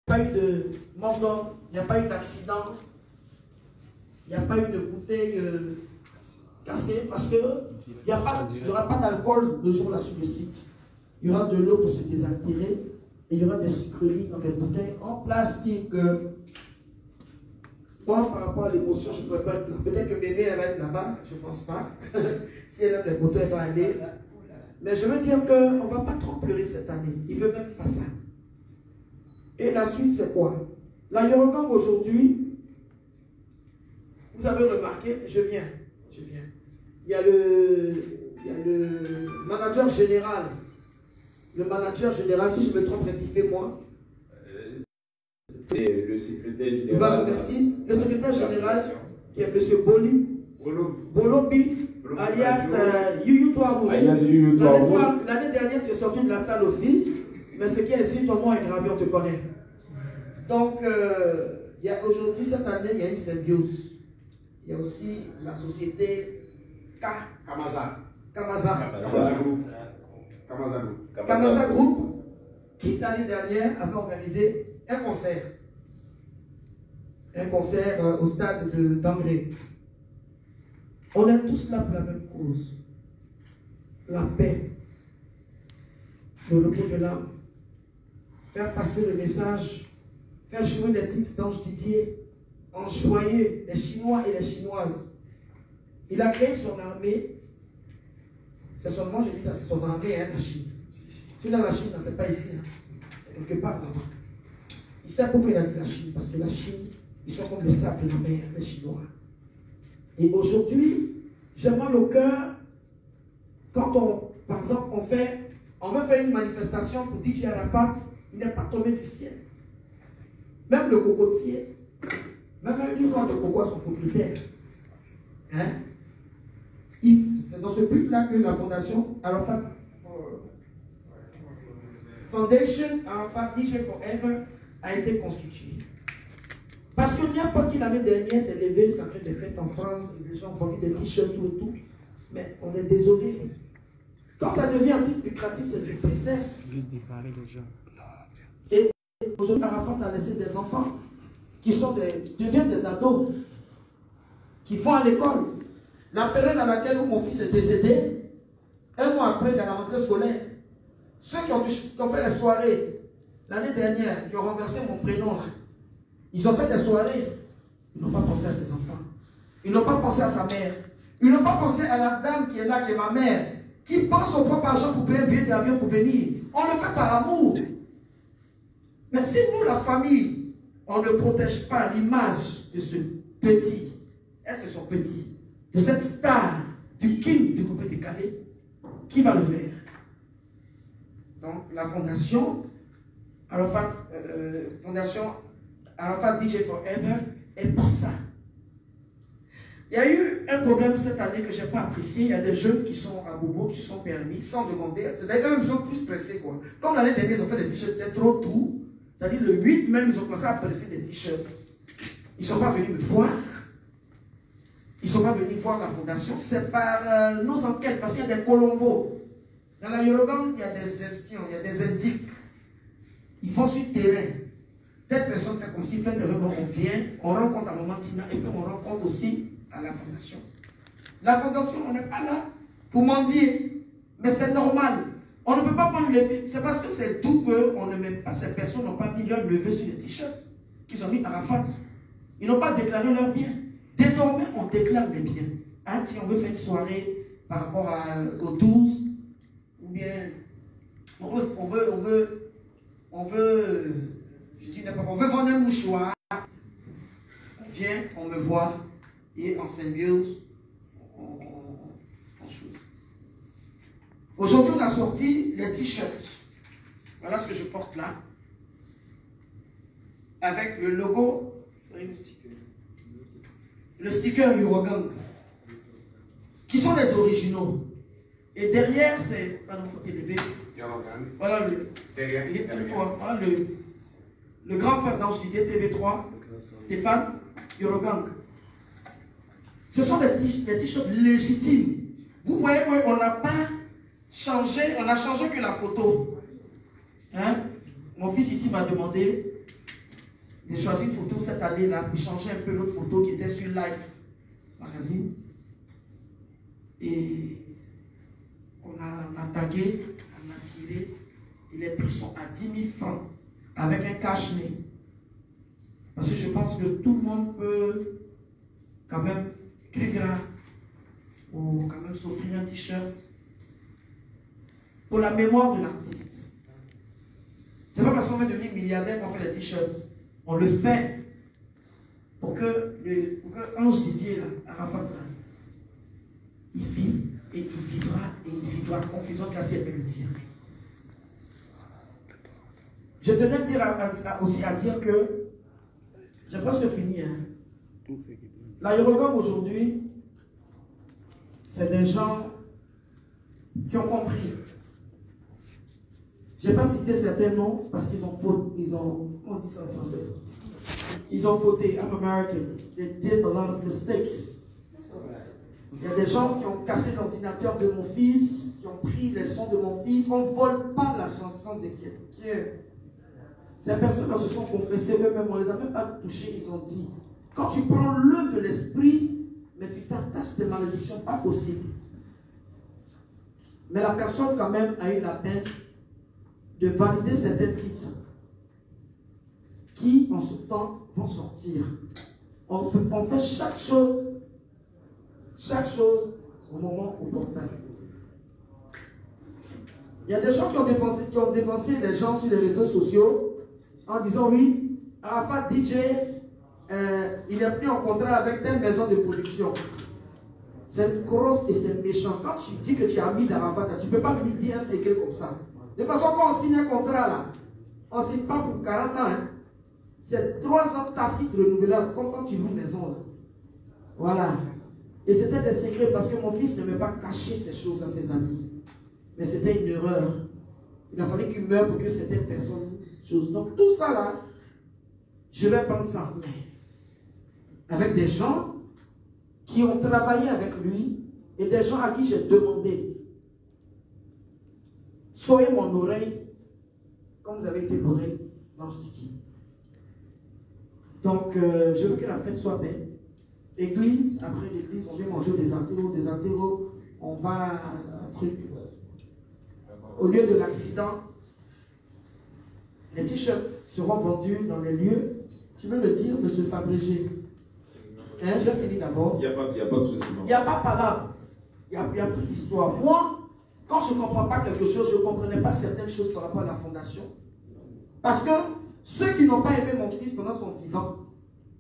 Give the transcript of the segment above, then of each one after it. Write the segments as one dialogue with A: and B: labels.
A: pas eu de mort d'homme, il n'y a pas eu d'accident, il n'y a pas eu de bouteille cassée, parce qu'il n'y aura pas d'alcool le jour-là sur le site. Il y aura de l'eau pour se désaltérer et il y aura des sucreries dans des bouteilles en plastique. Moi, par rapport à l'émotion, je ne pourrais pas être là. Peut-être que Mémé, elle va être là-bas, je ne pense pas. Si elle aime les bouteilles, elle va aller. Mais je veux dire qu'on ne va pas trop pleurer cette année. Il ne veut même pas ça. Et la suite, c'est quoi? La Yorogang aujourd'hui, vous avez remarqué, je viens. Il y a le manager général. Le manager général, si je me trompe, rectifiez-moi.
B: C'est le secrétaire général.
A: Voilà, merci. Le secrétaire général, qui est M. Bolombi, alias Yuyu Toirouge. L'année dernière, tu es sorti de la salle aussi, mais ce qui est sûr, ton nom est gravé, on te connaît. Donc, aujourd'hui, cette année, il y a une symbiose. Il y a aussi la société Kamaza Group, qui l'année dernière avait organisé un concert. Un concert au stade d'Angré. On est tous là pour la même cause. La paix. Le repos de l'âme. Faire passer le message. Faire jouer des titres d'Ange Didier. Enjoyer les Chinois et les Chinoises. Il a créé son armée. C'est seulement, je dis ça, c'est son armée, hein, la Chine. Si dans la Chine, ce n'est pas ici. Hein. C'est quelque part là-bas. Il sait pourquoi il a dit la Chine. Parce que la Chine, ils sont comme le sable de la mer, les Chinois. Et aujourd'hui, j'ai mal au cœur quand par exemple, on veut faire une manifestation pour DJ Arafat, il n'est pas tombé du ciel. Même le cocotier, même un livre de coco à son propriétaire. Hein? C'est dans ce but-là que la fondation Arafat Foundation Arafat DJ Forever a été constituée. Parce que n'importe qui l'année dernière s'est levé, ça fait des fêtes en France, les gens ont vendu des t-shirts, tout. Mais on est désolé. Quand ça devient un titre lucratif, c'est du business. Et aujourd'hui, Arafat a laissé des enfants qui deviennent des ados, qui vont à l'école. La période dans laquelle mon fils est décédé, un mois après, dans la rentrée scolaire, ceux qui ont fait les soirées l'année dernière, qui ont renversé mon prénom là, ils ont fait des soirées. Ils n'ont pas pensé à ses enfants. Ils n'ont pas pensé à sa mère. Ils n'ont pas pensé à la dame qui est là, qui est ma mère, qui pense au propre argent pour payer un billet d'avion pour venir. On le fait par amour. Mais si nous, la famille, on ne protège pas l'image de ce petit, elle c'est son petit, de cette star, du king du coupé décalé, qui va le faire? Donc la fondation Arafat DJ Forever est pour ça. Il y a eu un problème cette année que je n'ai pas apprécié. Il y a des jeunes qui sont à Bobo, qui se sont permis, sans demander. D'ailleurs, ils sont plus pressés, quoi. Comme l'année dernière, ils ont fait des t-shirts trop doux. C'est-à-dire, le 8 même, ils ont commencé à presser des t-shirts. Ils ne sont pas venus me voir. Ils ne sont pas venus voir la fondation. C'est par nos enquêtes, parce qu'il y a des Colombos. Dans la Yorogang, il y a des espions, il y a des indiques. Ils vont sur le terrain. Telle personne fait comme si, fait de l'heure, on vient, on rencontre à Momentina et puis on rencontre aussi à la fondation. La fondation, on n'est pas là pour mendier, mais c'est normal. On ne peut pas prendre les filles. C'est parce que c'est tout qu'on ne met pas. Ces personnes n'ont pas mis leur neveu sur les t-shirts qu'ils ont mis à Arafat. Ils n'ont pas déclaré leurs biens. Désormais, on déclare les biens. Hein, si on veut faire une soirée par rapport au 12, ou bien on veut vendre un mouchoir, on vient, on me voit, et en symbiose, on choisit. Aujourd'hui, on a sorti les t-shirts. Voilà ce que je porte là. Avec le logo, le sticker Yorogang, qui sont les originaux. Et derrière, c'est. Voilà le grand frère d'Ange Didier TV3, Stéphane Yorogang. Ce sont des t-shirts légitimes. Vous voyez qu'on n'a pas changé, on a changé que la photo. Hein? Mon fils ici m'a demandé J'ai choisi une photo cette année-là pour changer un peu l'autre photo qui était sur Life Magazine. Et on a tagué, on a tiré, et les prix sont à 10 000 francs avec un cache-nez. Parce que je pense que tout le monde peut quand même écrire gras ou quand même s'offrir un t-shirt pour la mémoire de l'artiste. C'est pas parce qu'on veut devenir milliardaire qu'on fait les t-shirts. On le fait pour que Ange Didier, là, Arafat, là, il vit et il vivra. Conclusion classée, elle peut le dire. Je tenais aussi à dire que j'ai presque fini. Hein. L'aérogame aujourd'hui, c'est des gens qui ont compris. Je n'ai pas cité certains noms parce qu'ils ont fauté. Comment on dit ça en français? Ils ont fauté. I'm American. They did a lot of mistakes. Il y a des gens qui ont cassé l'ordinateur de mon fils, qui ont pris les sons de mon fils. On ne vole pas la chanson de quelqu'un. Ces personnes se sont confessées eux-mêmes, on ne les a même pas touchées, ils ont dit. Quand tu prends l'œuvre de l'esprit, mais tu t'attaches tes malédictions, pas possible. Mais la personne quand même a eu la peine de valider certains titres qui, en ce temps, vont sortir. On fait chaque chose au moment opportun. Il y a des gens qui ont défoncé les gens sur les réseaux sociaux en disant oui, Arafat DJ, il est pris en contrat avec telle maison de production. C'est grosse et c'est méchant. Quand tu dis que tu es ami d'Arafat, tu ne peux pas venir dire un secret comme ça. De toute façon, quand on signe un contrat là, on ne signe pas pour 40 ans. Hein. C'est 3 ans tacite renouvelable, comme quand tu loues une maison là. Voilà. Et c'était des secrets parce que mon fils n'aimait pas cacher ces choses à ses amis. Mais c'était une erreur. Il a fallu qu'il meure pour que certaines personnes chose. Donc tout ça là, je vais prendre ça en main. Avec des gens qui ont travaillé avec lui et des gens à qui j'ai demandé. Soyez mon oreille comme vous avez été l'oreille d'Ange Didier. Donc je veux que la fête soit belle. Église, après l'église, on vient manger des apéros, on va à un truc. Au lieu de l'accident, les t-shirts seront vendus dans les lieux. Tu veux le dire, M. Fabrégé? Hein, je finis d'abord.
B: Il n'y a pas de souci.
A: Il n'y a pas de palabre. Il y a toute l'histoire. Moi, quand je ne comprends pas quelque chose, je ne comprenais pas certaines choses par rapport à la fondation. Parce que ceux qui n'ont pas aimé mon fils pendant son vivant,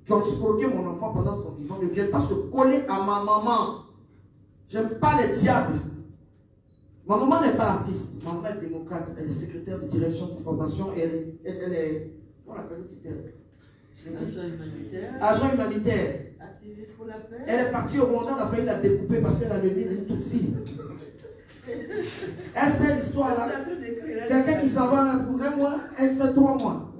A: qui ont escroqué mon enfant pendant son vivant, ne viennent pas se coller à ma maman. J'aime pas les diables. Ma maman n'est pas artiste. Ma maman est démocrate. Elle est secrétaire de direction de formation. Elle est. Comment on l'appelle?
C: Agent humanitaire.
A: Agent humanitaire.
C: Activiste pour la paix.
A: Elle est partie au Rwanda, on a failli la découper parce qu'elle a le nez d'une Tutsi. Elle sait l'histoire là. Quelqu'un qui s'en va pour un mois, elle fait 3 mois.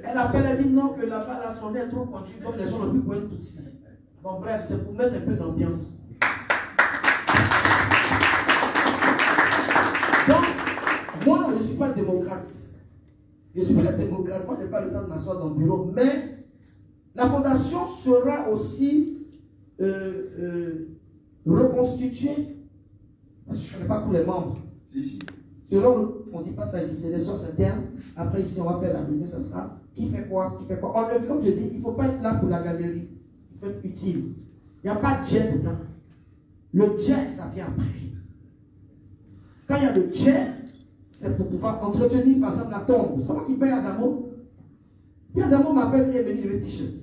A: Elle appelle, elle dit non, que là-bas, la sonde est trop continue, donc les gens n'ont plus pour un Tutsi. Bon, bref, c'est pour mettre un peu d'ambiance. Donc, moi, je ne suis pas démocrate. Je ne suis pas démocrate. Moi, je n'ai pas le temps de m'asseoir dans le bureau. Mais la fondation sera aussi reconstituée. Parce que je ne connais pas tous les membres.
B: Si.
A: Selon, on ne dit pas ça ici, c'est des sources internes. Après, ici, on va faire la réunion, ça sera qui fait quoi, qui fait quoi. En le comme je dis, il ne faut pas être là pour la galerie. Il faut être utile. Il n'y a pas de jet dedans. Le jet, ça vient après. Quand il y a le jet, c'est pour pouvoir entretenir, par exemple, la tombe. C'est moi qui paye Adamo. Puis Adamo m'appelle et me dit, je veux t-shirt.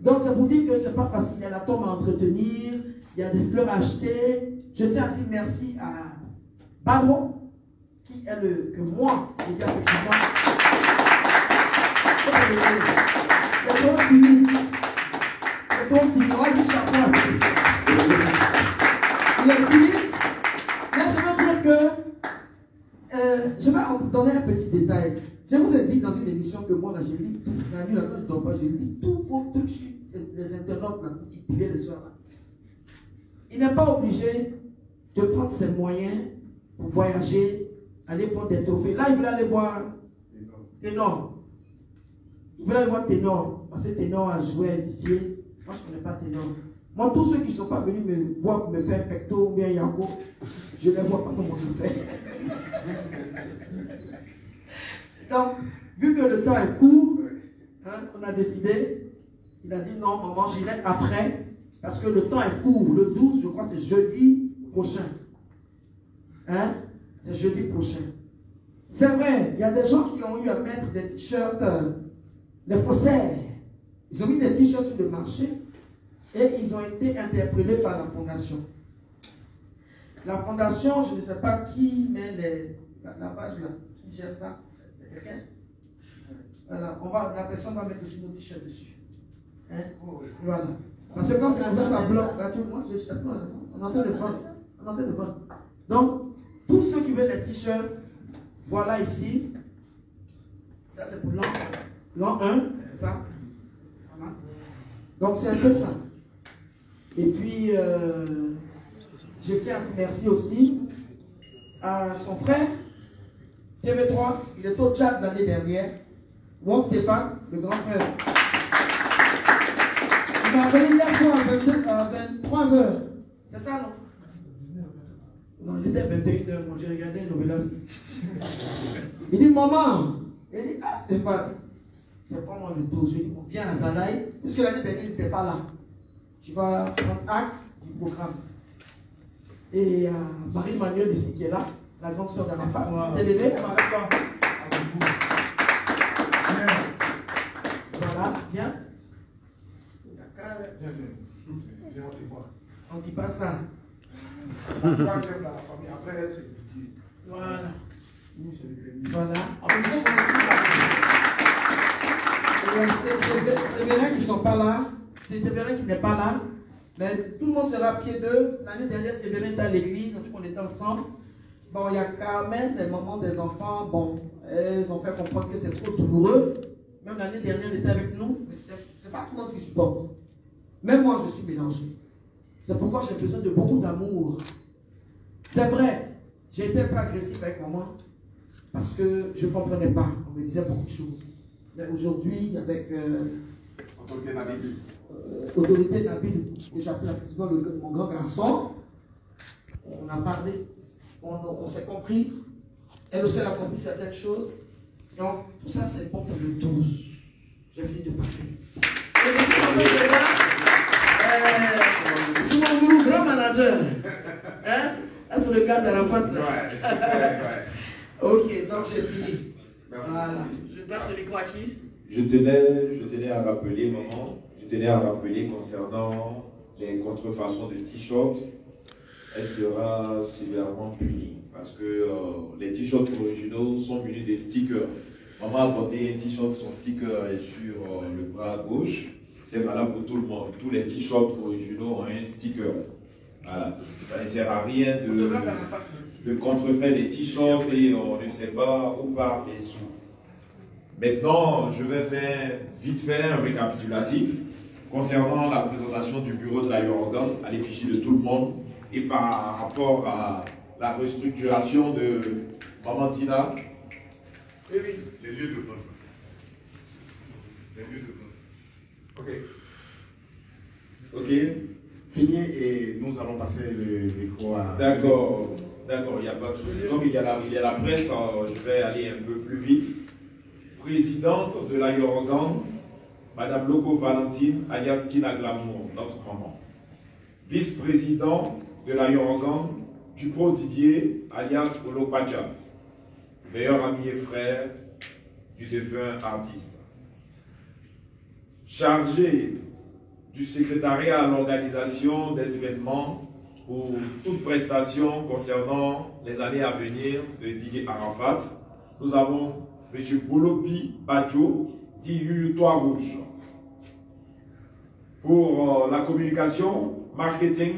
A: Donc, c'est pour dire que ce n'est pas facile. Il y a la tombe à entretenir, il y a des fleurs à acheter. Je tiens à dire merci à Badro, qui est que moi, je dis effectivement, c'est trop timide. C'est trop timide. On va dire chapeau à ce. Il est timide. Mais je veux dire que je vais vous donner un petit détail. Je vous ai dit dans une émission que moi, là, je lis tout. La nuit, là, quand je ne dors pas, je lis tous vos trucs sur les internautes, là, qui pilaient les gens. Là. Il n'est pas obligé de prendre ses moyens pour voyager, aller prendre des trophées. Là, il veut aller voir Ténor. Vous voulez aller voir Ténor, parce que Ténor a joué à Didier. Moi, je ne connais pas Ténor. Moi, tous ceux qui ne sont pas venus me voir pour me faire pecto ou bien Yako, je ne les vois pas comment je fais. Donc, vu que le temps est court, hein, on a décidé, il a dit non, maman, j'irai après, parce que le temps est court. Le 12, je crois, c'est jeudi prochain. Hein? C'est jeudi prochain. C'est vrai, il y a des gens qui ont eu à mettre des t-shirts, des faussaires. Ils ont mis des t-shirts sur le marché et ils ont été interpellés par la fondation. La fondation, je ne sais pas qui met la page là, qui gère ça. C'est quelqu'un? Voilà, la personne va mettre aussi nos t-shirts dessus. Hein? Voilà. Parce que quand c'est comme ça bloque. Moi, on entend le vent. On entend le vent. Donc, tous ceux qui veulent des t-shirts, voilà ici. Ça, c'est pour l'an 1. Ça. Voilà. Donc, c'est un peu ça. Et puis, je tiens à dire merci aussi à son frère, TV3. Il est au Tchad l'année dernière. Bon Stéphane, le grand frère. Il m'a appelé hier soir à 23h. C'est ça, non? Non, il était 21h. Moi, j'ai regardé le Novelas. Il dit, maman. Il dit, ah, Stéphane, c'est pas moi le dos. Je dis, on vient à Zanaï. Puisque l'année dernière, il n'était pas là. Tu vas prendre acte du programme. Et Marie-Manuel ici qui est là, la grande soeur d'Arafat. T'es levé? Voilà, viens.
B: Viens, on te voit.
A: On dit pas ça.
B: La troisième, la famille, après elle, c'est Didier.
A: Voilà.
B: Nous, c'est le
A: Voilà. C'est Séverin qui ne sont pas là. C'est Séverin qui n'est pas là. Mais tout le monde sera à pied d'eux. L'année dernière, Séverin était à l'église. On était ensemble. Bon, il y a Carmen, les mamans des enfants. Bon, elles ont fait comprendre que c'est trop douloureux. Même l'année dernière, elle était avec nous. Mais c'est pas tout le monde qui supporte. Même moi, je suis mélangé. C'est pourquoi j'ai besoin de beaucoup d'amour. C'est vrai, j'ai été un peu agressif avec maman parce que je ne comprenais pas. On me disait beaucoup de choses. Mais aujourd'hui, avec Autorité Nabil, que j'appelle mon grand garçon, on a parlé, on s'est compris. Elle aussi a compris certaines choses. Donc, tout ça, c'est bon pour le 12. J'ai fini de parler. C'est mon gros grand manager. Hein? C'est le gars d'Arafat. Ouais. Ok, donc j'ai fini.
B: Merci.
A: Voilà. Je passe le micro à qui?
D: Je tenais à rappeler, maman, concernant les contrefaçons de t-shirts, elle sera sévèrement punie parce que les t-shirts originaux sont munis des stickers. Maman a porté un t-shirt, son sticker est sur le bras gauche. C'est valable pour tout le monde. Tous les t-shirts originaux ont un sticker. Voilà. Ça ne sert à rien de contrefaire des t-shirts et on ne sait pas où part les sous. Maintenant, je vais faire vite fait un récapitulatif concernant la présentation du bureau de la Yorgan à l'effigie de tout le monde et par rapport à la restructuration de Maman Tina.
B: Les lieux de vote. Les lieux de vote. Ok.
D: Ok.
B: Fini et nous allons passer le micro à...
D: D'accord, il n'y a pas de souci. Comme il y a la presse, je vais aller un peu plus vite. Présidente de la Yorgan, Madame Logo Valentine, alias Tina Glamour, notre maman. Vice-président de la Yorgan, Dupro Didier, alias Olo Pacha, meilleur ami et frère du défunt artiste. Chargé du secrétariat à l'organisation des événements pour toute prestation concernant les années à venir de Didier Arafat, nous avons M. Bolobi Badjo, dit Toit Rouge. Pour la communication, marketing,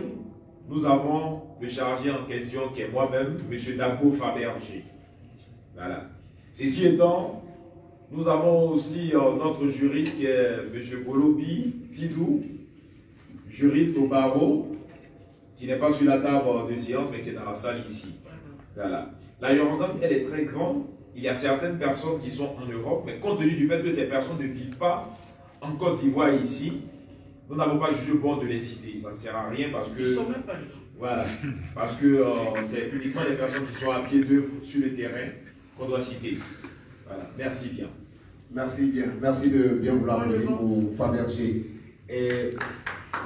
D: nous avons le chargé en question qui est moi-même, M. Dabo Faberger. Voilà. Ceci étant, nous avons aussi notre juriste qui est M. Bolobi Tidou, juriste au barreau, qui n'est pas sur la table de séance mais qui est dans la salle ici. Voilà. La Yorgan, elle est très grande il y a certaines personnes qui sont en Europe, mais compte tenu du fait que ces personnes ne vivent pas en Côte d'Ivoire ici, nous n'avons pas jugé bon de les citer. Ça ne sert à rien parce que...
A: Ils ne sont même pas là.
D: Voilà, parce que c'est uniquement des personnes qui sont à pied d'œuvre sur le terrain qu'on doit citer. Voilà, merci bien.
B: Merci bien. Merci de bien vouloir venir pour Fabergé. Et...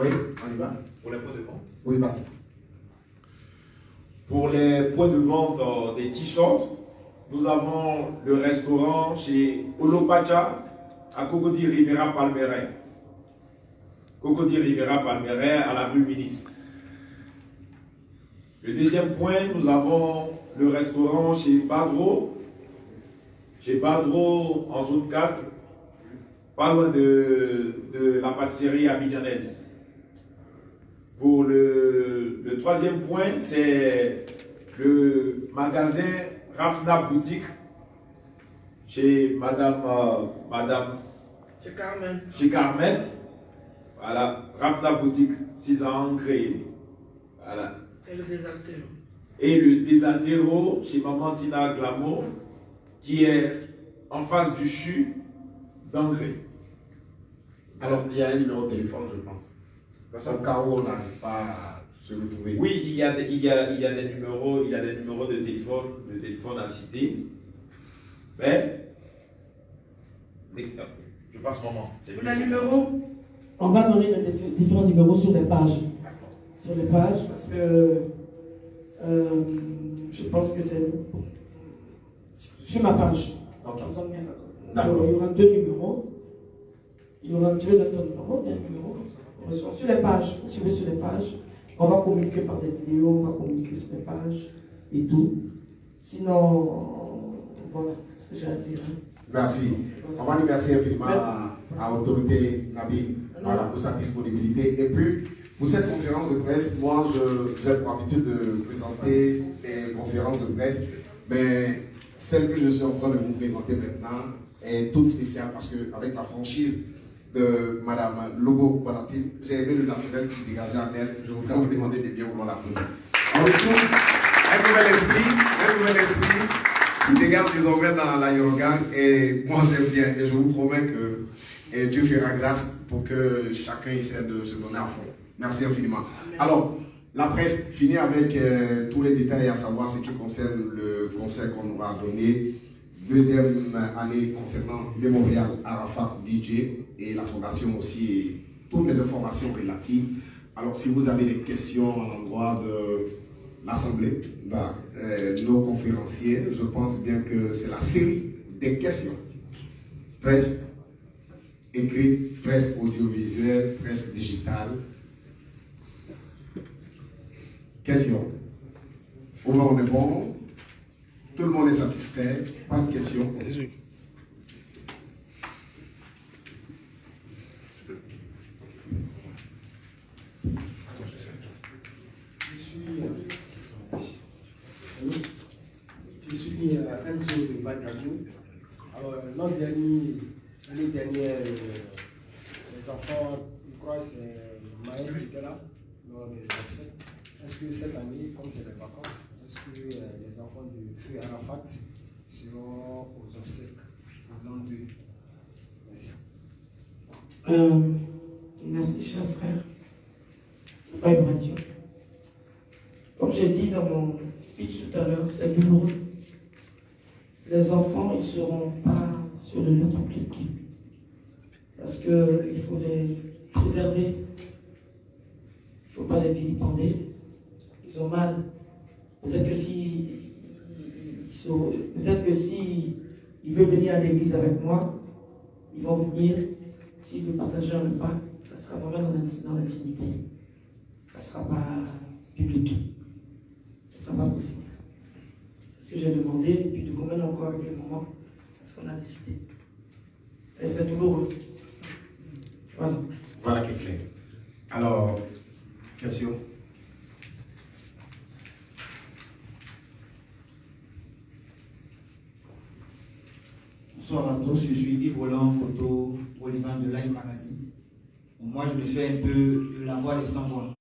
B: Oui, on y va?
D: Pour les points de vente?
B: Oui, vas-y.
D: Pour les points de vente des t-shirts, nous avons le restaurant chez Olopacha à Cocody Rivera Palmeraie. Cocody Rivera Palmeraie à la rue Ministre. Le deuxième point, nous avons le restaurant chez Badro en zone 4, pas loin de la pâtisserie abidjanaise. Pour le troisième point, c'est le magasin Rafna Boutique chez chez Carmen. Voilà, Rafna Boutique, 6 ans créé. Voilà.
A: Et le désaltéro.
D: Et le désaltéro chez Maman Tina Glamour, qui est en face du CHU d'Angers.
B: Alors, il y a un numéro de téléphone, je pense. Au cas où on n'arrive pas à se retrouver.
D: Oui, il y a des numéros de téléphone à citer. Mais je passe mon moment.
A: Le numéro?
C: On va donner les différents numéros sur les pages. Sur les pages, parce que je pense que c'est sur ma page.
B: Ok.
C: Il y aura 2 numéros. Il y aura 2 numéros, des numéros. Sur les pages, vous suivez sur les pages. On va communiquer par des vidéos, on va communiquer sur les pages et tout. Sinon, voilà, c'est ce que j'ai à dire. Hein.
B: Merci. On va lui remercier infiniment à Autorité Nabil, voilà, pour sa disponibilité. Et puis, pour cette conférence de presse, moi, j'ai pour habitude de présenter ces conférences de presse, mais celle que je suis en train de vous présenter maintenant est toute spéciale parce qu'avec la franchise de Madame Lobo Bonatine, j'ai aimé le naturel qui dégageait en elle. Je voudrais vous demander de bien vouloir l'applaudir. En retour, un nouvel esprit qui dégage désormais dans la Yorugang et moi j'aime bien et je vous promets que Dieu fera grâce pour que chacun essaie de se donner à fond. Merci infiniment. Alors, la presse finit avec tous les détails à savoir ce qui concerne le conseil qu'on aura donné. Deuxième année concernant le Montréal Arafat DJ et la fondation aussi et toutes les informations relatives. Alors si vous avez des questions à l'endroit de l'Assemblée, nos conférenciers, je pense bien que c'est la série des questions. Presse écrite, presse audiovisuelle, presse digitale. Questions. Au moins on est bon. Tout le monde est satisfait. Pas de questions.
E: Je suis Enzo de Bad Radio. Alors, l'année dernière, les enfants, je crois que c'est Maël qui était là, lors des obsèques. Est-ce que cette année, comme c'est les vacances, est-ce que les enfants de Feu Arafat seront aux obsèques au nom d'eux? Merci.
C: Merci, cher frère. Bad Radio. Comme j'ai dit dans mon speech tout à l'heure, c'est douloureux. Les enfants, ils ne seront pas sur le lieu public. Parce qu'il faut les préserver. Il ne faut pas les vilipender. Ils ont mal. Peut-être que si ils veulent venir à l'église avec moi, ils vont venir. S'ils veulent partager un repas, ça sera vraiment dans l'intimité. Ça ne sera pas public. Ça ne sera pas possible. C'est ce que j'ai demandé, et puis de combien encore avec le moment, c'est ce qu'on a décidé. Et c'est douloureux. Voilà.
B: Voilà qui est clair. Alors, question.
F: Bonsoir à tous, je suis Yves Roland, photo Olivan de Live Magazine. Moi, je me fais un peu la voix des sans-voix.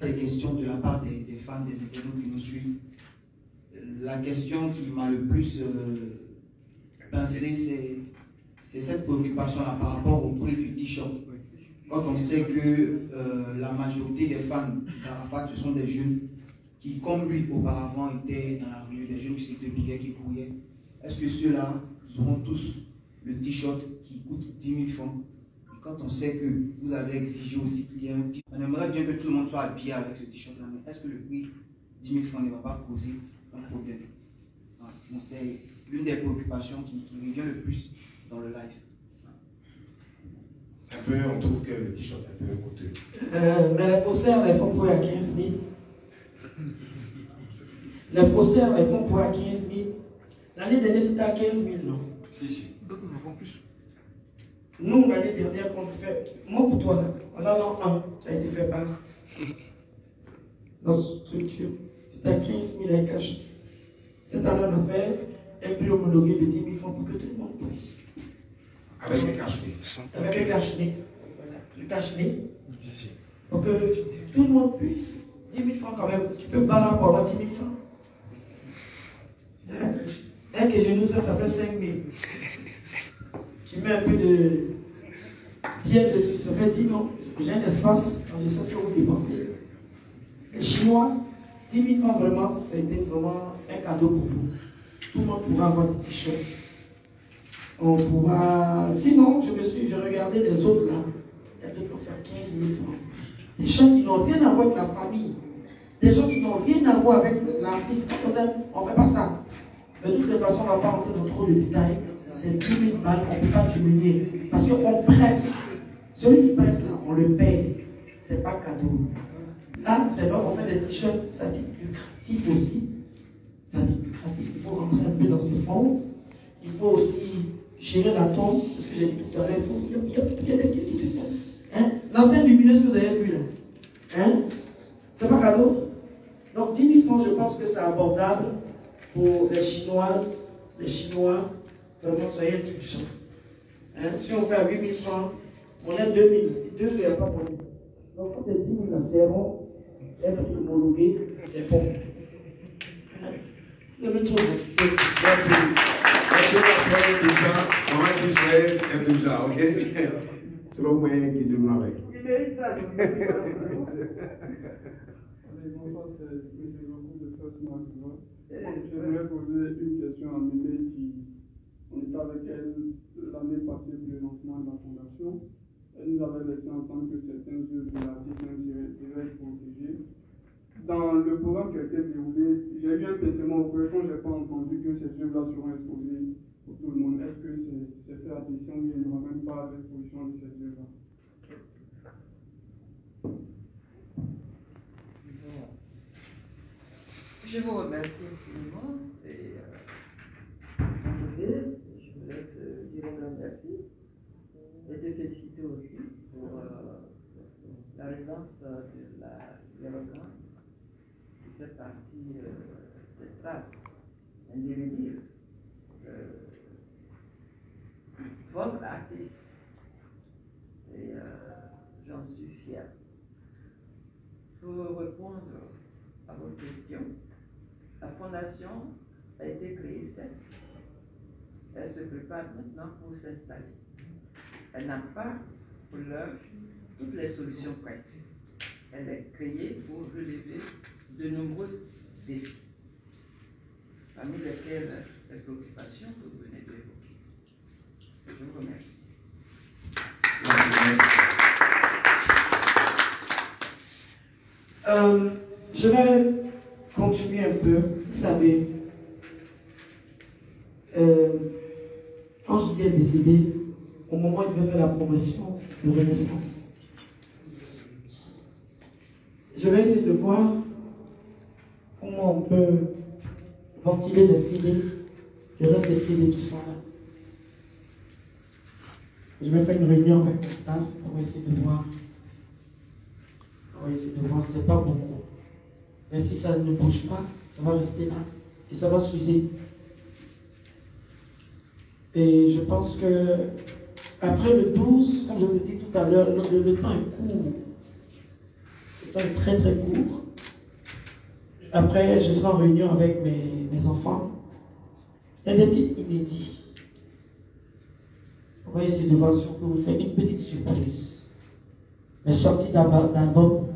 F: Des questions de la part des fans, des internautes qui nous suivent. la question qui m'a le plus pincé, c'est cette préoccupation-là par rapport au prix du t-shirt. Quand on sait que la majorité des fans d'Arafat, ce sont des jeunes qui, comme lui auparavant, étaient dans la rue, des jeunes qui se dépliaient, qui couraient, est-ce que ceux-là auront tous le t-shirt qui coûte 10 000 francs? Et quand on sait que vous avez exigé aussi qu'il y ait un t-shirt, on aimerait bien que tout le monde soit habillé avec ce t-shirt-là, mais est-ce que le prix 10 000 francs ne va pas poser un problème? Donc c'est l'une des préoccupations qui revient le plus dans le live.
B: Un peu, on trouve que le t-shirt est un peu coûteux.
C: Mais les faussaires, les font pour à 15 000. Les faussaires, les font pour à 15 000. L'année dernière, c'était à 15 000, non?
G: Si. D'autres n'en font plus.
C: Nous, l'année dernière, qu'on fait, moi pour toi, là, on a l'an 1, ça a été fait par notre structure. C'était à 15 000 et cash. Cette année, on a fait un prix homologué de 10 000 francs pour que tout le monde puisse.
B: Avec un cache-nez.
C: Avec un cache-nez. Voilà, le cache-nez. Pour que tout le monde puisse. 10 000 francs quand même. Tu peux barrer pour avoir 10 000 francs. Un que je nous ça fait 5 000. Tu mets un peu de pierre dessus, ça fait 10 000. J'ai un espace, quand je sais ce que vous dépensez. Les Chinois, 10 000 francs vraiment, c'était vraiment un cadeau pour vous. Tout le monde pourra avoir des t-shirts. On pourra. Sinon, je regardais les autres là. Il y a d'autres pour faire 15 000 francs. Des gens qui n'ont rien à voir avec la famille. Des gens qui n'ont rien à voir avec l'artiste. Quand on ne fait pas ça. Mais de toutes les façons, on ne va pas rentrer dans trop de détails. C'est 10 000 balles, on ne peut pas diminuer. Parce qu'on presse. Celui qui presse là, on le paye. Ce n'est pas cadeau. Là, c'est vrai qu'on fait des t-shirts, ça dit lucratif aussi. Ça dit lucratif. Il faut rentrer un peu dans ses fonds. Il faut aussi gérer la tombe. C'est ce que j'ai dit tout à l'heure. Il y a des petits trucs. Hein? L'enseigne lumineuse que vous avez vue là. Hein? C'est pas cadeau. Donc 10 000 francs, je pense que c'est abordable pour les Chinoises, les Chinois. Vraiment, soyez intelligents. Hein? Si on fait à 8 000 francs, on a 2 000. 2 jours, il n'y a pas moyen. Donc quand c'est 10 000 là, c'est rond. Un prix homologué, c'est bon. C'est le tour.
B: Merci. Merci, on va distraire un peu ça, ok? C'est le moyen qui nous avec.
C: Il mérite ça.
H: J'aimerais poser une question à Mémé on était avec elle l'année passée pour le lancement de la fondation. Elle nous avait laissé entendre que certains œuvres de l'artiste devaient être protégées. Dans le programme qui a été déroulé, j'ai eu un pincement au cœur quand je n'ai pas entendu que ces œuvres-là seront exposées pour tout le monde. Est-ce que c'est fait attention ou il n'y aura même pas d'exposition de ces œuvres-là?
I: Je vous remercie infiniment et je voulais te dire un grand merci et te féliciter aussi pour la relance de la dialogue qui fait partie des traces indélébiles de votre artiste et j'en suis fier. Pour répondre à votre question, la fondation a été créée cette. Elle se prépare maintenant pour s'installer. Elle n'a pas pour l'heure toutes les solutions prêtes. Elle est créée pour relever de nombreux défis, parmi lesquels les préoccupations que vous venez d'évoquer. Je vous remercie.
C: Je vais continuer un peu. Vous savez, quand je viens décédé, au moment où il devait faire la promotion de Renaissance, je vais essayer de voir comment on peut ventiler les CD, le reste des CD qui sont là. Je vais faire une réunion avec le staff pour essayer de voir. C'est pas beaucoup. Mais si ça ne bouge pas, ça va rester là. Et ça va s'user. Et je pense que après le 12, comme je vous ai dit tout à l'heure, le temps est court. Le temps est très très court. après, je serai en réunion avec mes enfants. Il y a des titres inédits. On va essayer de voir si on peut vous faire une petite surprise. Mais sortie d'album,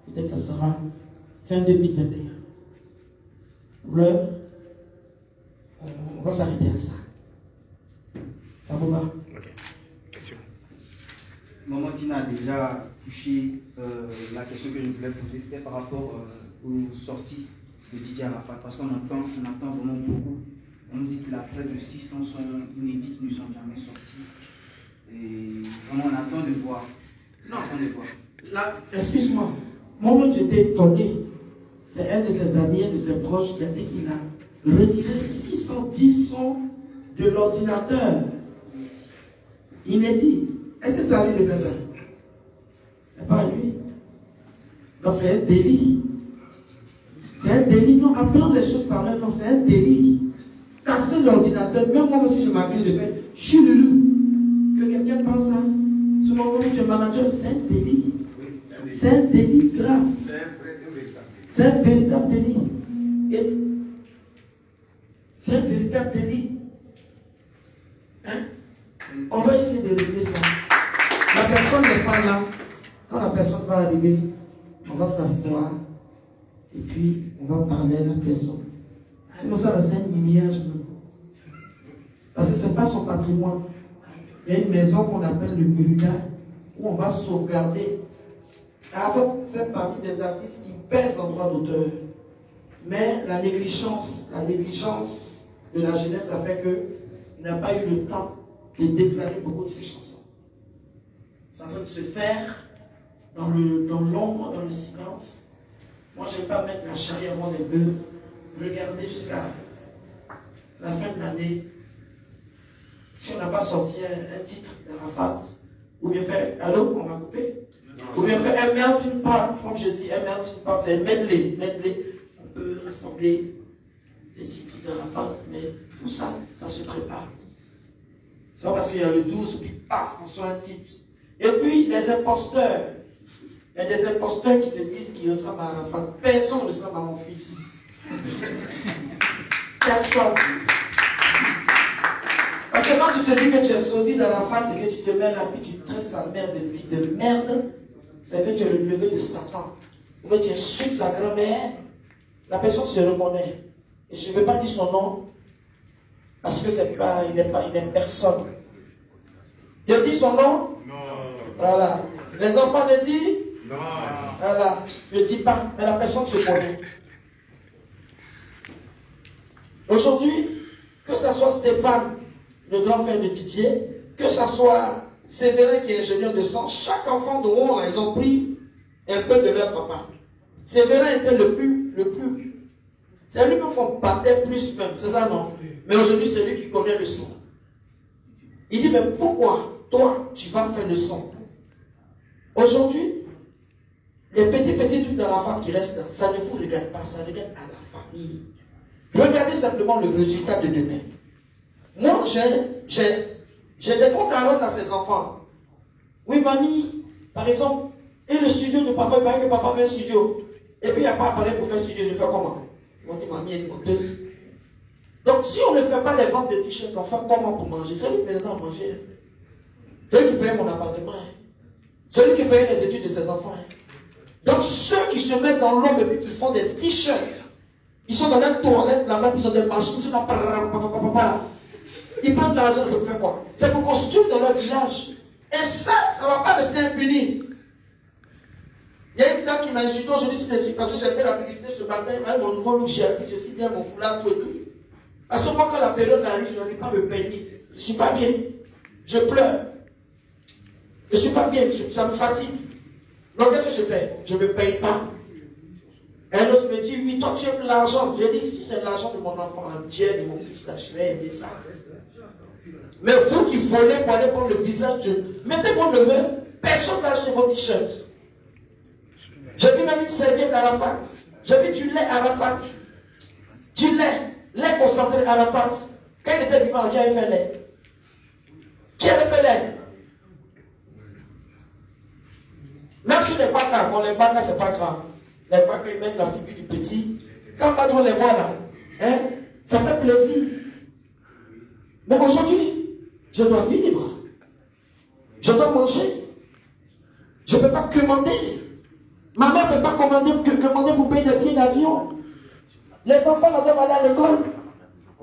C: peut-être que ça sera fin 2021. L'heure, on va s'arrêter à ça. Ça vous va?
F: Ok. Question. Maman Tina a déjà touché la question que je voulais poser, c'était par rapport aux sorties de Didier Arafat, parce qu'on entend vraiment beaucoup. On nous dit qu'il a près de 600 sons inédits qui ne sont jamais sortis. Et vraiment, on attend de voir.
C: Non, on est voir. Là, excuse-moi. Moi-même, j'étais étonné. C'est un de ses amis, un de ses proches qui a dit qu'il a retiré 610 sons de l'ordinateur. Inédit. Est-ce que c'est à lui de faire ça? C'est pas à lui. Donc c'est un délit. C'est un délit. Non, appelons les choses par leur nom, c'est un délit. Casser l'ordinateur, même moi aussi je m'appelle, je fais chululou. Que quelqu'un pense ça. Sur mon groupe, je manager, c'est un délit. C'est un délit grave. C'est un véritable délit. C'est un véritable délit. Hein? On va essayer de régler ça. La personne n'est pas là. Quand la personne va arriver, on va s'asseoir. Et puis, on va parler à la personne. Sinon, ça va être un image. Parce que ce n'est pas son patrimoine. Il y a une maison qu'on appelle le Beluga, où on va sauvegarder. Arafat fait partie des artistes qui pèsent en droit d'auteur. Mais la négligence de la jeunesse a fait qu'il n'a pas eu le temps de déclarer beaucoup de ses chansons. Ça va se faire dans l'ombre, dans le silence. Moi, je ne vais pas mettre la charrière avant les bœufs. Regardez jusqu'à la fin de l'année. Si on n'a pas sorti un titre d'Arafat, ou bien faire, allô, on va couper. Ou bien faire un melting pot, comme je dis, un melting pot, c'est un medley. On peut rassembler des titres d'Arafat, mais tout ça, ça se prépare. C'est pas parce qu'il y a le 12, puis paf, on sort un titre. Et puis, les imposteurs. Il y a des imposteurs qui se disent qu'ils ressemblent à Arafat. Personne ne ressemble à mon fils. Personne. Parce que quand tu te dis que tu es sosie d'Arafat et que tu te mets là, puis tu traites sa mère de fille de merde, c'est que tu es le neveu de Satan. Ou bien tu insultes sa grand-mère, la personne se reconnaît. Et je ne veux pas dire son nom, parce que c'est pas, il n'est personne. Il dit son nom? Non. Voilà. Les enfants te disent? Non. Voilà. Je ne dis pas, mais la personne se connaît. Aujourd'hui, que ce soit Stéphane, le grand frère de Didier, que ce soit Séverin qui est ingénieur de son, chaque enfant de haut, ils ont pris un peu de leur papa. Séverin était le plus. C'est lui-même qu'on battait plus même, c'est ça non? Mais aujourd'hui, c'est lui qui connaît le son. Il dit, mais pourquoi toi, tu vas faire le son? Aujourd'hui, les petits trucs d'Arafat qui restent là, ça ne vous regarde pas, ça regarde à la famille. Regardez simplement le résultat de demain. Moi, j'ai des comptes à rendre à ces enfants. Oui, mamie, par exemple, et le studio de papa, il paraît que papa veut un studio. Et puis, il n'y a pas appareil pour faire un studio, je fais comment? Ils m'ont dit, mamie est une monteuse. Donc, si on ne fait pas les ventes de t-shirts, on fait comment pour manger? C'est lui qui paye à manger. C'est lui qui paye mon appartement. C'est lui qui paye les études de ses enfants. Donc, ceux qui se mettent dans l'ombre et puis qui font des t-shirts, ils sont dans la toilette là-bas, ils ont des machines, ils sont là, ils prennent de l'argent, ça fait quoi? C'est pour construire dans leur village. Et ça ne va pas rester impuni. Il y a une dame qui m'a insulté aujourd'hui, c'est parce que j'ai fait la publicité ce matin, mon nouveau look, j'ai appris ceci bien, mon foulard, tout et tout. Parce que moi, quand la période arrive, je n'arrive pas à me peigner. Je ne suis pas bien. Je pleure. Je ne suis pas bien, ça me fatigue. Donc, qu'est-ce que je fais? Je ne me paye pas. Un autre me dit, oui, toi, tu aimes l'argent. J'ai dit, si c'est l'argent de mon enfant, Dieu de mon fils, là, je vais aimer ça. Mais vous qui volez pour aller prendre le visage de... Mettez vos neveux, personne va acheter vos t-shirts. J'ai vu même une serviette Arafat. J'ai vu du lait Arafat. Du lait concentré Arafat. Quand il était vivant, qui avait fait lait? Qui avait fait lait? Même sur les bacas, bon, les bacas, c'est pas grave. Les bacas, ils mettent la figure du petit, Quand Badro les voit là, hein, ça fait plaisir. Mais aujourd'hui, je dois vivre. Je dois manger. Je ne peux pas commander. Ma mère ne peut pas commander pour payer des billets d'avion. Les enfants doivent aller à l'école.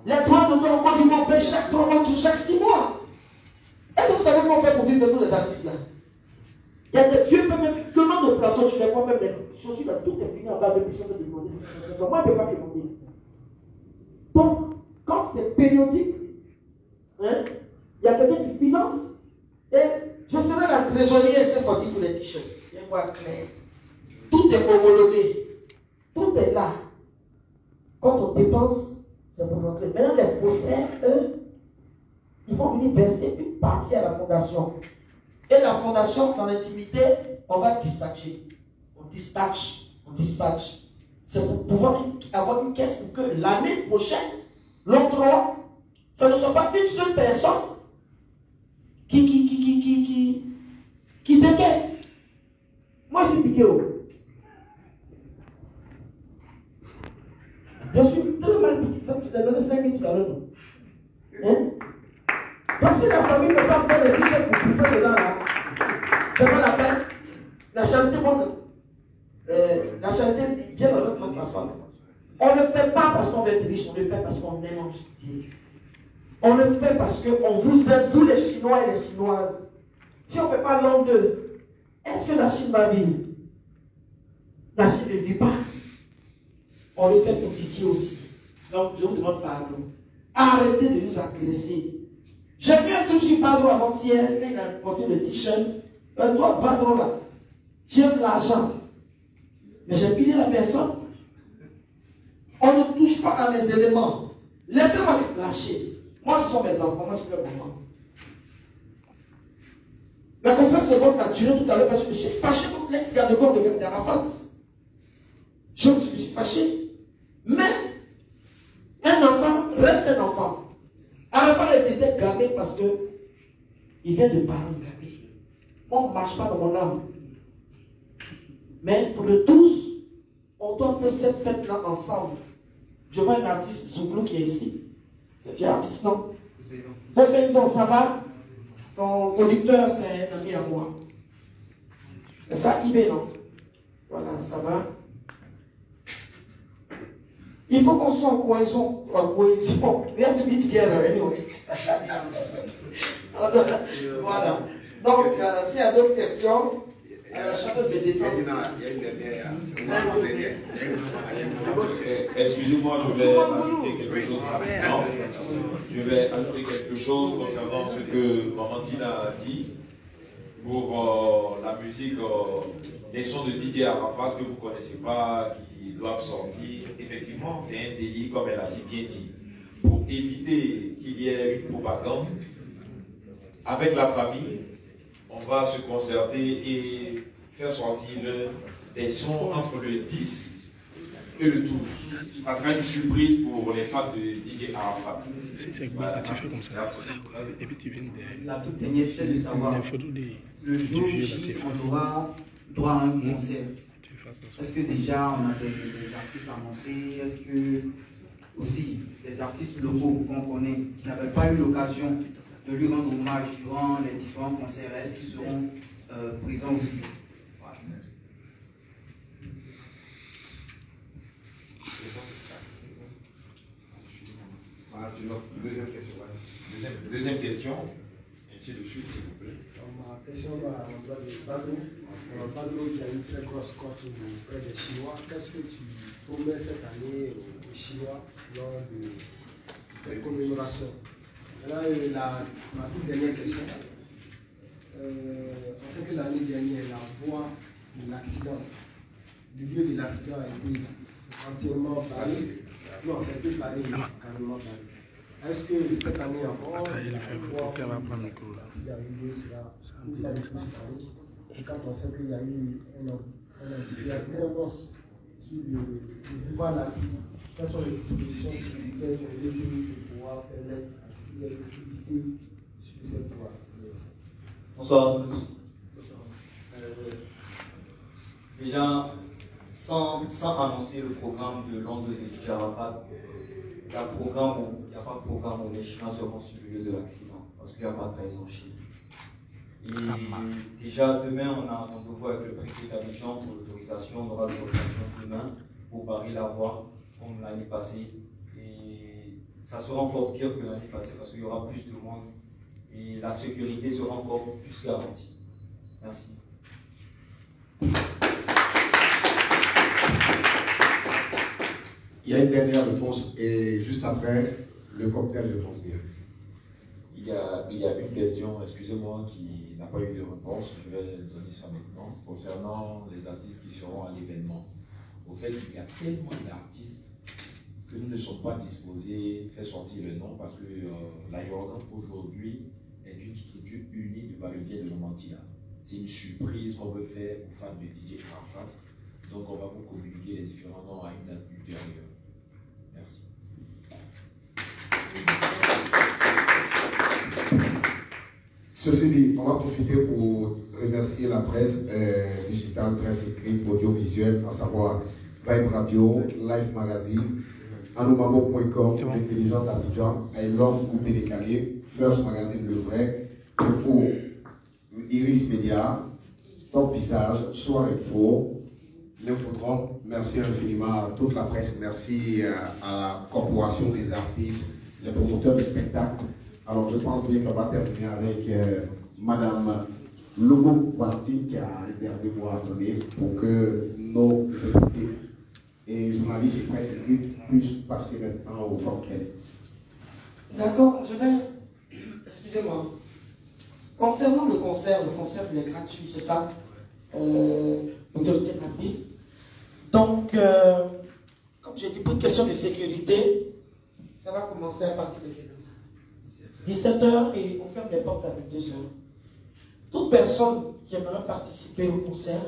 C: Les droits de droits ils vont payer chaque 3 mois, chaque 6 mois. Est-ce que vous savez comment on fait pour vivre de nous les artistes là? Il y a des vieux, même comment de plateau, tu les vois même les chaussures là, tout est fini en bas depuis ça de demander. Moi, je ne peux pas demander. Donc, quand c'est périodique, hein, il y a quelqu'un qui finance et je serai la trésorière cette fois-ci pour les t-shirts. Il faut voir clair. Tout est homologué. Tout est là. Quand on dépense, c'est pour montrer. Maintenant, les faussaires, eux, ils vont venir verser une partie à la fondation. Et la fondation, dans l'intimité, on va dispatcher. On dispatche. C'est pour pouvoir avoir une caisse pour que l'année prochaine, l'endroit, ça ne soit pas une seule personne qui décaisse. Moi, je suis piqué haut. Je suis très mal piqué. Ça me donne 5 000 tout à l'heure. Hein? Donc, si la famille ne peut pas faire le t-shirt pour bouffer dedans, là, c'est pas la peine. La charité, la charité vient dans notre façon. On ne le fait pas parce qu'on veut être riche, on le fait parce qu'on aime Dieu. On le fait parce qu'on vous aime, vous les Chinois et les Chinoises. Si on ne fait pas l'un d'eux, est-ce que la Chine va vivre? La Chine ne vit pas. On le fait pour Dieu aussi. Donc, je vous demande pardon. Arrêtez de nous agresser. J'ai vu un truc sur Padro avant-hier, il a porté le t-shirt. Toi, Padro là, tu aimes l'argent. Mais j'ai pillé la personne. On ne touche pas à mes éléments. Laissez-moi te lâcher. Moi, ce sont mes enfants, moi, je suis le maman. La conférence de voix a duré tout à l'heure parce que je me suis fâché contre l'ex-garde-corps de Arafat. Je me suis fâché. Mais, un enfant reste un enfant. Arafat était gardé parce qu'il vient de parler gardé. On ne marche pas dans mon âme. Mais pour le 12, on doit faire cette fête-là ensemble. Je vois un artiste, Zouglou, qui est ici. C'est bien artiste, non? Poséidon, ça va? Ton producteur, c'est un ami à moi. C'est ça, Ibé, non? Voilà, ça va? Il faut qu'on soit en cohésion. We have to be together anyway. Voilà. Donc, s'il y a d'autres questions, chacun me détend.
D: Excusez-moi, je vais ajouter quelque chose maintenant. Je vais ajouter quelque chose concernant ce que Maman Tina a dit pour la musique, les sons de Didier Arafat que vous ne connaissez pas, qui doivent sortir. Effectivement, c'est un délit, comme elle a si bien dit, pour éviter qu'il y ait une propagande. Avec la famille, on va se concerter et faire sortir des sons entre le 10 et le 12. Ça sera une surprise pour les fans de Didier Arafat.
G: C'est voilà. Tu fais comme ça. Et puis tu viens de...
F: La toute dernière, c'est de savoir le jour où on aura droit à un concert. Est-ce que déjà on a des artistes annoncés? Est-ce que aussi les artistes locaux qu'on connaît, qui n'avaient pas eu l'occasion de lui rendre hommage durant les différents concerts, est-ce qu'ils seront présents aussi?
B: Voilà, deuxième question.
D: Deuxième question, ainsi de suite, s'il vous plaît.
E: Ma question va à l'endroit de Badro. Badro qui a une très grosse cote auprès des Chinois. Qu'est-ce que tu promets cette année aux Chinois lors de cette commémoration? Là, ma toute dernière question. On sait que l'année dernière, la voie de l'accident, le lieu de l'accident a été entièrement barré. Non, c'est été barré, carrément barré. Est-ce que cette année encore, l'accident sera quand on sait qu'il y a eu un annonce sur le pouvoir là, quelles sont les dispositions sécuritaires que les ministres pour pouvoir permettre à ce qu'il y ait une fluidité sur cette voie?
J: Bonsoir à tous. Déjà, sans annoncer le programme de Londres de DJ Arafat. Il n'y a pas de programme où les Chinois seront sur le lieu de l'accident, parce qu'il n'y a pas de trahison chez nous. Et déjà demain, on a un rendez-vous avec le préfet d'Abidjan pour l'autorisation. On aura l'autorisation demain pour barrer la voie comme l'année passée. Et ça sera encore pire que l'année passée parce qu'il y aura plus de monde et la sécurité sera encore plus garantie. Merci.
B: Il y a une dernière réponse et juste après, le cocktail, je pense bien.
D: Il y a une question, excusez-moi, qui n'a pas eu de réponse. Je vais donner ça maintenant. Concernant les artistes qui seront à l'événement. Au fait, il y a tellement d'artistes que nous ne sommes pas disposés à faire sortir le nom parce que l'aérodrome aujourd'hui est une structure unie du va-et-vient de Normandia. C'est une surprise qu'on veut faire aux fans de DJ Arafat. Donc on va vous communiquer les différents noms à une date ultérieure. Merci.
B: Ceci dit, on va profiter pour remercier la presse digitale, presse écrite, audiovisuelle, à savoir Vibe Radio, Live Magazine, anomamo.com, l'intelligent d'Abidjan, I Love Coupé Décalé, First Magazine Le Vrai, Info, Iris Media, Top Visage, Soir Info, l'Infodrome. Merci infiniment à toute la presse, merci à la corporation des artistes, les promoteurs du spectacle. Alors je pense bien qu'on va terminer avec Madame Logo Barty qui a un dernier mot à donner pour que nos invités et journalistes et presse écrite puissent passer maintenant au cocktail.
C: D'accord, je vais... Excusez-moi. Concernant le concert il est gratuit, c'est ça? L'autorité m'a dit. Donc, comme j'ai dit, pour une question de sécurité, ça va commencer à partir de 17h et on ferme les portes à 22h. Toute personne qui aimerait participer au concert,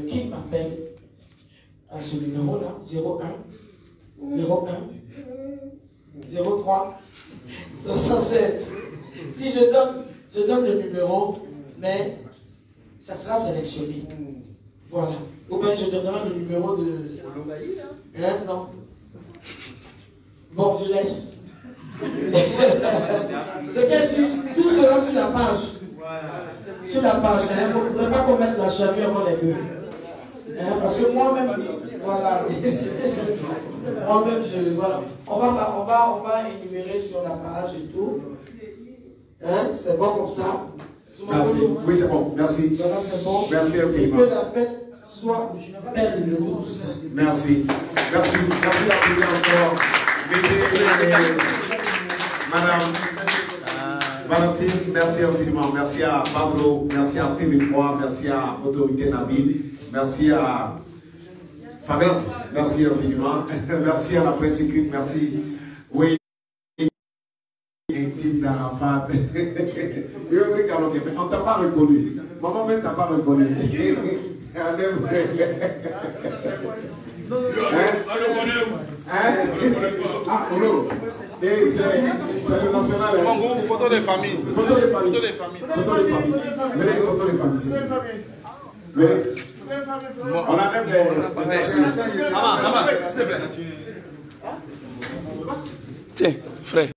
C: qui m'appelle à ce numéro-là, 01 03 67. Si je donne le numéro, mais ça sera sélectionné. Voilà. Ou bien je donnerai le numéro de... Hein, non. Bon, je laisse. C'est que tout sera sur la page. Sur la page. Hein, vous ne voudrez pas qu'on mette la charrue avant les bœufs. Hein, parce que moi-même, voilà. Moi-même, voilà. On va énumérer sur la page et tout. Hein, c'est bon comme ça.
B: Merci. Oui, c'est bon. Merci.
C: Voilà, c'est bon.
B: Merci infiniment.
C: Et que la fête soit belle le 12.
B: Merci. Merci. Merci à vous encore. Madame Valentine, merci infiniment. Merci à Pablo, merci à TV3, merci à Autorité Nabil, merci à Fabien, merci infiniment. Merci à la presse écrite, merci. Oui, intime d'Arafat. On t'a pas reconnu. Maman même t'a pas reconnu. Ah, Olo. C'est le national.
K: Mon groupe, photo de famille.
B: Photo de famille. Photo de famille. Photo de famille. Venez, photo de famille. Venez. On a même les...
K: Ça va, s'il te plaît. Tiens, frère.